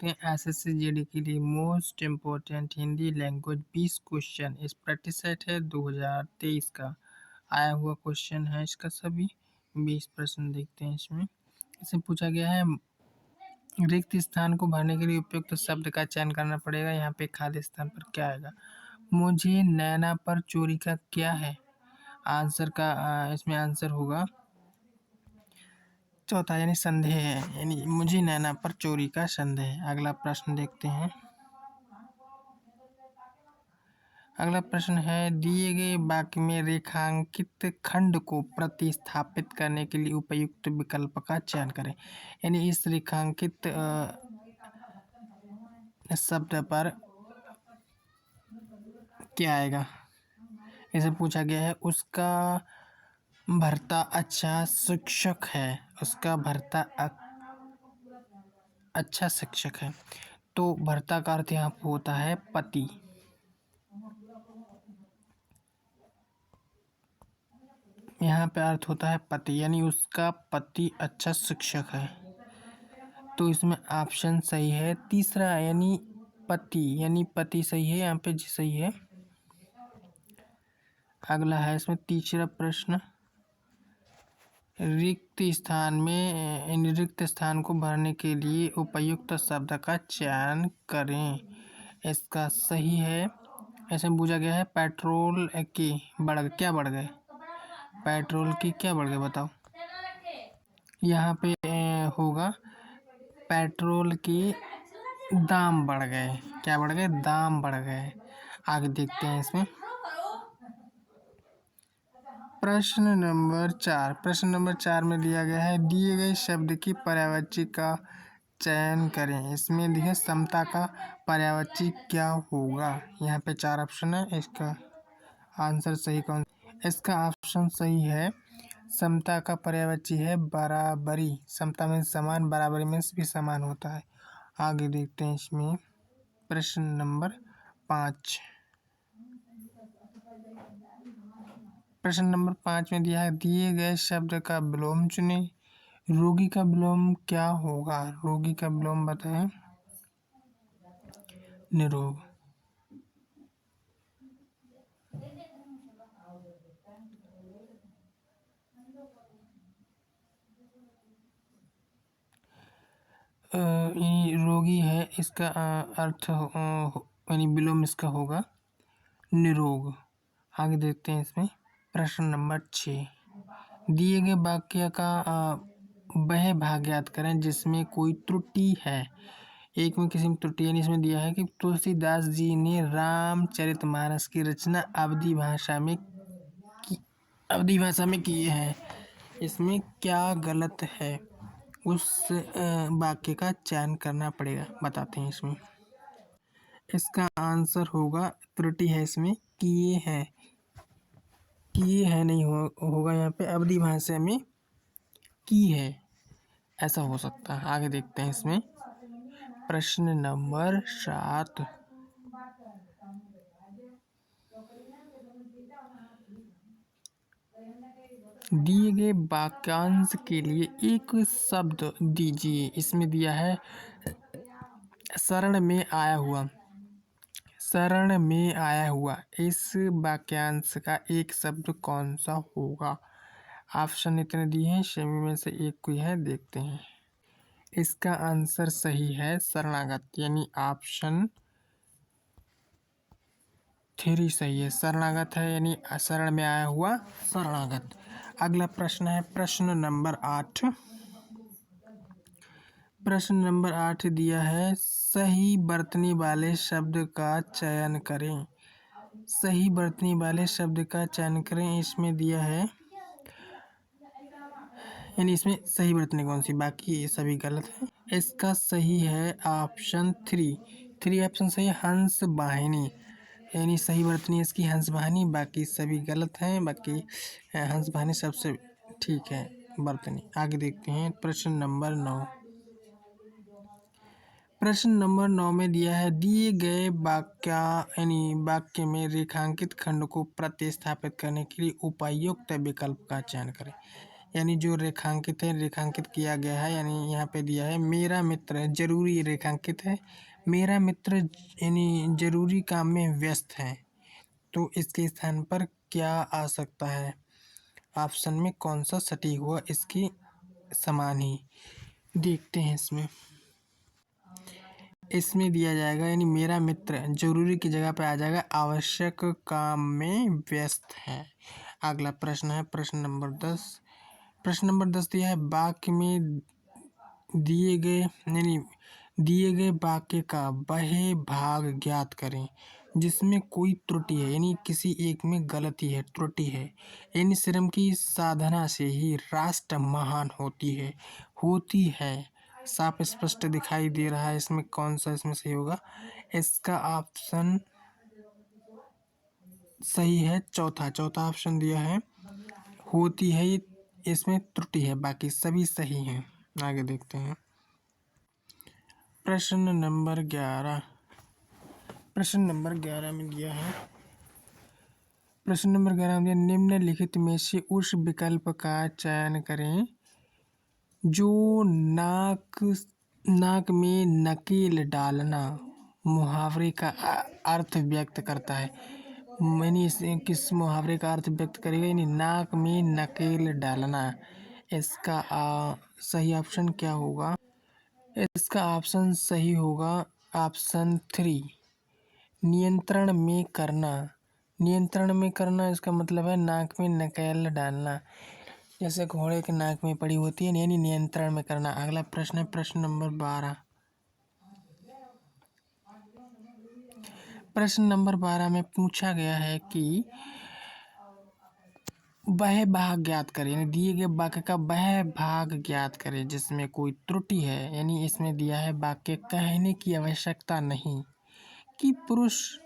SSC GD के लिए most important Hindi language 20 question इस प्रैक्टिस सेट है 2023 का आया हुआ क्वेश्चन है। इसका सभी 20 प्रश्न देखते हैं। इसमें पूछा गया है रिक्त स्थान को भरने के लिए उपयुक्त शब्द का चयन करना पड़ेगा। यहाँ पे खाली स्थान पर क्या आएगा? मुझे नैना पर चोरी का क्या है आंसर का? इसमें आंसर होगा चौथा यानी संदेह है, यानी मुझे नैना पर चोरी का संदेह है। अगला प्रश्न देखते हैं। अगला प्रश्न है दिए गए वाक्य में रेखांकित खंड को प्रतिस्थापित करने के लिए उपयुक्त विकल्प का चयन करें। यानी इस रेखांकित शब्द पर क्या आएगा? इसे पूछा गया है उसका भर्ता अच्छा शिक्षक है। उसका भर्ता अच्छा शिक्षक है, तो भर्ता का अर्थ यहाँ होता है पति। यहाँ पे अर्थ होता है पति, यानी उसका पति अच्छा शिक्षक है, तो इसमें ऑप्शन सही है तीसरा, यानी पति सही है। यहाँ पे जी सही है। अगला है इसमें तीसरा प्रश्न, रिक्त स्थान को भरने के लिए उपयुक्त शब्द का चयन करें। इसका सही है, ऐसे पूछा गया है पेट्रोल की क्या बढ़ गए? पेट्रोल की क्या बढ़ गए बताओ? यहाँ पे होगा पेट्रोल की दाम बढ़ गए। क्या बढ़ गए? दाम बढ़ गए। आगे देखते हैं इसमें प्रश्न नंबर 4 में दिया गया है दिए गए शब्द की पर्यायवाची का चयन करें। इसमें दिए समता का पर्यायवाची क्या होगा? यहाँ पे 4 ऑप्शन है, इसका आंसर सही कौन? इसका ऑप्शन सही है, समता का पर्यायवाची है बराबरी। समता में समान, बराबरी में भी समान होता है। आगे देखते हैं इसमें प्रश्न नंबर 5। प्रश्न नंबर 5 में दिया है दिए गए शब्द का विलोम चुने। रोगी का विलोम क्या होगा? रोगी का विलोम बताएं। निरोग। रोगी है, इसका अर्थ यानी विलोम इसका होगा निरोग। आगे देखते हैं इसमें प्रश्न नंबर 6 दिए गए वाक्य का वह भाग याद करें जिसमें कोई त्रुटि है। एक में किसी में त्रुटि, यानी इसमें दिया है कि तुलसीदास जी ने रामचरितमानस की रचना अवधी भाषा में की है। इसमें क्या गलत है? उस वाक्य का चयन करना पड़ेगा, बताते हैं इसमें। इसका आंसर होगा त्रुटि है इसमें किए है नहीं होगा। यहाँ पे अवधी भाषा में की है, ऐसा हो सकता है। आगे देखते हैं इसमें प्रश्न नंबर 7 दिए गए वाक्यांश के लिए एक शब्द दीजिए। इसमें दिया है शरण में आया हुआ। इस वाक्यांश का एक शब्द कौन सा होगा? ऑप्शन इतने दिए हैं, सभी में से एक कोई है, देखते हैं। इसका आंसर सही है शरणागत, यानी ऑप्शन 3 सही है। शरणागत है, यानी शरण में आया हुआ शरणागत। अगला प्रश्न है प्रश्न नंबर 8। प्रश्न नंबर 8 दिया है सही बरतने वाले शब्द का चयन करें। सही बरतने वाले शब्द का चयन करें, इसमें दिया है, यानी इसमें सही बरतने कौन सी, बाकी ये सभी गलत है। इसका सही है ऑप्शन 3 ऑप्शन सही है हंस वाहिनी, यानी सही बरतनी इसकी हंस वाहिनी, बाकी सभी गलत हैं। बाकी हंस वाहिनी सबसे ठीक है बरतनी। आगे देखते हैं प्रश्न नंबर 9। प्रश्न नंबर 9 में दिया है दिए गए वाक्य में रेखांकित खंड को प्रतिस्थापित करने के लिए उपयुक्त विकल्प का चयन करें। यानी जो रेखांकित है, रेखांकित किया गया है, यानी यहाँ पे दिया है मेरा मित्र जरूरी रेखांकित है, मेरा मित्र यानी जरूरी काम में व्यस्त है, तो इसके स्थान पर क्या आ सकता है? ऑप्शन में कौन सा सटीक हुआ इसकी समान ही? देखते हैं इसमें दिया जाएगा यानी मेरा मित्र जरूरी की जगह पे आ जाएगा आवश्यक काम में व्यस्त है। अगला प्रश्न है प्रश्न नंबर 10। प्रश्न नंबर 10 दिया है वाक्य में दिए गए वाक्य का वह भाग ज्ञात करें जिसमें कोई त्रुटि है, यानी किसी एक में गलती है, त्रुटि है। इन श्रम की साधना से ही राष्ट्र महान होती है। साफ स्पष्ट दिखाई दे रहा है, इसमें कौन सा इसमें सही होगा? इसका ऑप्शन सही है चौथा ऑप्शन दिया है होती है, इसमें त्रुटि है, बाकी सभी सही हैं। आगे देखते हैं प्रश्न नंबर 11। प्रश्न नंबर 11 में दिया है निम्नलिखित में से उस विकल्प का चयन करें जो नाक में नकेल डालना मुहावरे का अर्थ व्यक्त करता है। यानी किस मुहावरे का अर्थ व्यक्त करेगा? यानी नाक में नकेल डालना। इसका सही ऑप्शन क्या होगा? इसका ऑप्शन सही होगा ऑप्शन 3 नियंत्रण में करना। नियंत्रण में करना इसका मतलब है नाक में नकेल डालना, जैसे घोड़े के नाक में पड़ी होती है, यानी नियंत्रण में करना। अगला प्रश्न है प्रश्न नंबर 12। प्रश्न नंबर 12 में पूछा गया है कि वह भाग ज्ञात करें, यानी दिए गए वाक्य का वह भाग ज्ञात करें जिसमें कोई त्रुटि है। यानी इसमें दिया है वाक्य कहने की आवश्यकता नहीं कि पुरुष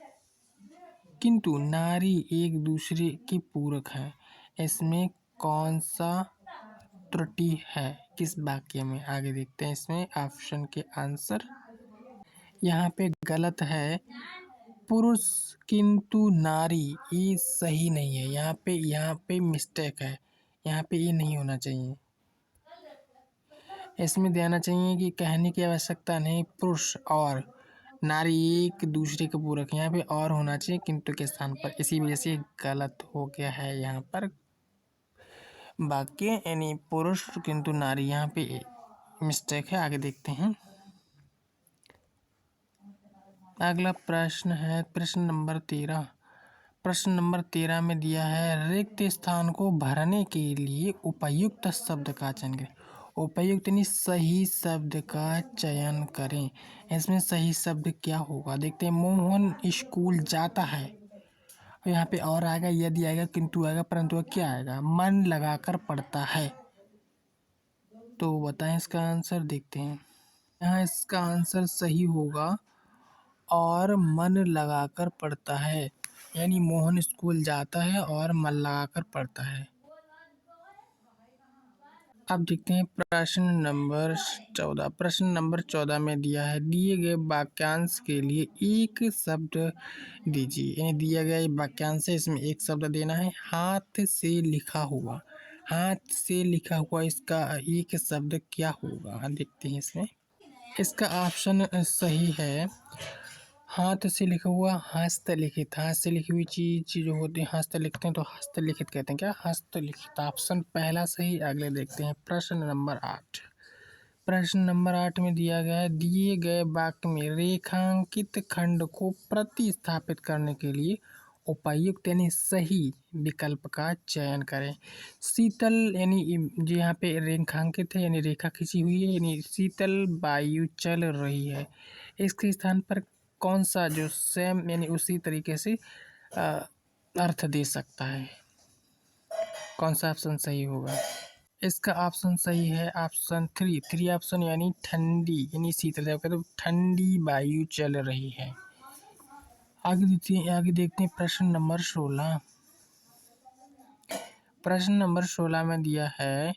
किंतु नारी एक दूसरे के पूरक है। इसमें कौन सा त्रुटि है किस वाक्य में? आगे देखते हैं इसमें ऑप्शन के आंसर। यहाँ पे गलत है पुरुष किंतु नारी, ये सही नहीं है। यहाँ पे मिस्टेक है, यहाँ पे ये नहीं होना चाहिए। इसमें देना चाहिए कि कहने की आवश्यकता नहीं पुरुष और नारी एक दूसरे के पूरक। यहाँ पे और होना चाहिए किंतु के स्थान पर, इसी वजह से गलत हो गया है यहाँ पर वाक्य, यानी पुरुष किंतु नारी, यहाँ पे मिस्टेक है। आगे देखते हैं अगला प्रश्न है प्रश्न नंबर 13। प्रश्न नंबर 13 में दिया है रिक्त स्थान को भरने के लिए उपयुक्त शब्द का चयन करें। उपयुक्त यानी सही शब्द का चयन करें। इसमें सही शब्द क्या होगा? देखते हैं मोहन स्कूल जाता है, यहाँ पे और आएगा, यदि आएगा, किंतु आएगा, परंतु क्या आएगा? मन लगाकर पढ़ता है। तो बताएं इसका आंसर। देखते हैं यहाँ इसका आंसर सही होगा और मन लगाकर पढ़ता है, यानी मोहन स्कूल जाता है और मन लगाकर पढ़ता है। अब देखते हैं प्रश्न नंबर 14। प्रश्न नंबर 14 में दिया है दिए गए वाक्यांश के लिए एक शब्द दीजिए। यानी दिया गया वाक्यांश है, इसमें एक शब्द देना है। हाथ से लिखा हुआ, हाथ से लिखा हुआ इसका एक शब्द क्या होगा? देखते हैं इसमें। इसका ऑप्शन सही है हाथ से लिखा हुआ हस्तलिखित। हाथ से लिखी हुई चीज जो होती है हस्त लिखते हैं तो हस्तलिखित कहते हैं। क्या? हस्तलिखित। ऑप्शन पहला सही। अगले देखते हैं प्रश्न नंबर 8। प्रश्न नंबर 8 में दिया गया है दिए गए वाक्य में रेखांकित खंड को प्रतिस्थापित करने के लिए उपयुक्त यानी सही विकल्प का चयन करें। शीतल यानी जो यहाँ पे रेखांकित है यानी रेखा खींची हुई है, यानी शीतल वायु चल रही है। इसके स्थान पर कौन सा जो सेम यानी उसी तरीके से अर्थ दे सकता है? कौन सा ऑप्शन सही होगा? इसका ऑप्शन सही है ऑप्शन 3 ऑप्शन, यानी ठंडी यानी शीतल जगह तो ठंडी वायु चल रही है। आगे देखते हैं प्रश्न नंबर 16। प्रश्न नंबर 16 में दिया है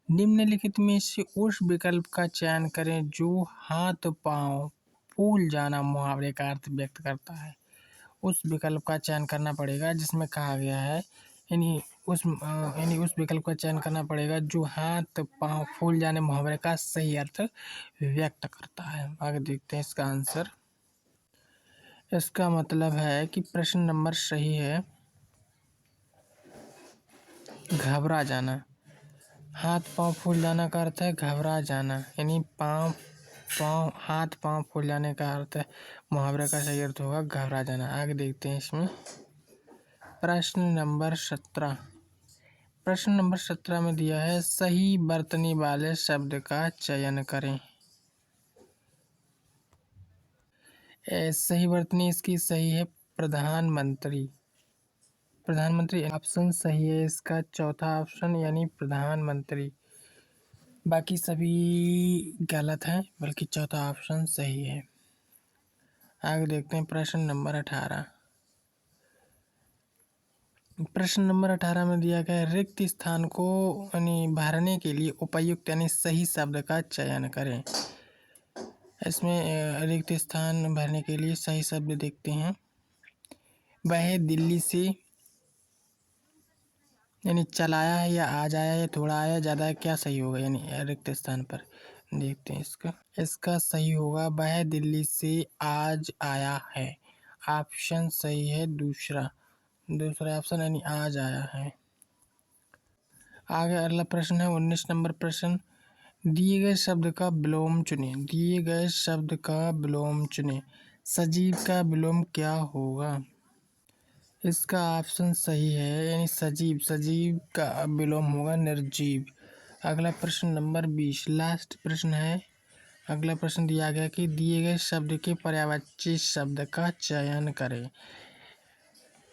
निम्नलिखित में से उस विकल्प का चयन करें जो हाथ पांव फूल जाना मुहावरे का अर्थ व्यक्त करता है। उस विकल्प का चयन करना पड़ेगा जिसमें कहा गया है यानी उस यानी उस विकल्प का चयन करना पड़ेगा जो हाथ पांव फूल जाने मुहावरे का सही अर्थ व्यक्त करता है। आगे देखते हैं इसका आंसर। इसका मतलब है कि प्रश्न नंबर सही है घबरा जाना। हाथ पांव फूल जाना का अर्थ है घबरा जाना, यानी हाथ पांव फूल जाने का अर्थ है, मुहावरे का सही अर्थ होगा घबरा जाना। आगे देखते हैं इसमें प्रश्न नंबर 17। प्रश्न नंबर 17 में दिया है सही वर्तनी वाले शब्द का चयन करें। सही वर्तनी इसकी सही है प्रधानमंत्री। प्रधानमंत्री ऑप्शन सही है इसका, चौथा ऑप्शन यानी प्रधानमंत्री। बाकी सभी गलत हैं, बल्कि चौथा ऑप्शन सही है। आगे देखते हैं प्रश्न नंबर 18। प्रश्न नंबर 18 में दिया गया है रिक्त स्थान को यानी भरने के लिए उपयुक्त यानी सही शब्द का चयन करें। इसमें रिक्त स्थान भरने के लिए सही शब्द देखते हैं। वह दिल्ली से यानी चलाया है या आज आया या थोड़ा आया ज़्यादा है, क्या सही होगा यानी रिक्त स्थान पर। देखते हैं इसका सही होगा वह दिल्ली से आज आया है। ऑप्शन सही है दूसरा ऑप्शन यानी आज आया है। आगे अगला प्रश्न है 19 नंबर प्रश्न। दिए गए शब्द का विलोम चुनें। दिए गए शब्द का विलोम चुनें। सजीव का विलोम क्या होगा। इसका ऑप्शन सही है यानी सजीव का विलोम होगा निर्जीव। अगला प्रश्न नंबर 20 लास्ट प्रश्न है। अगला प्रश्न दिया गया कि दिए गए शब्द के पर्यायवाची शब्द का चयन करें।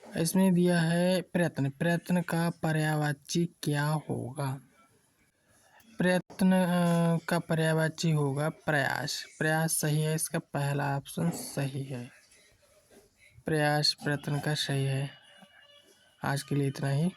इसमें दिया है प्रयत्न का पर्यायवाची क्या होगा। प्रयत्न का पर्यायवाची होगा प्रयास सही है इसका, पहला ऑप्शन सही है। प्रयास प्रयत्न का सही है। आज के लिए इतना ही।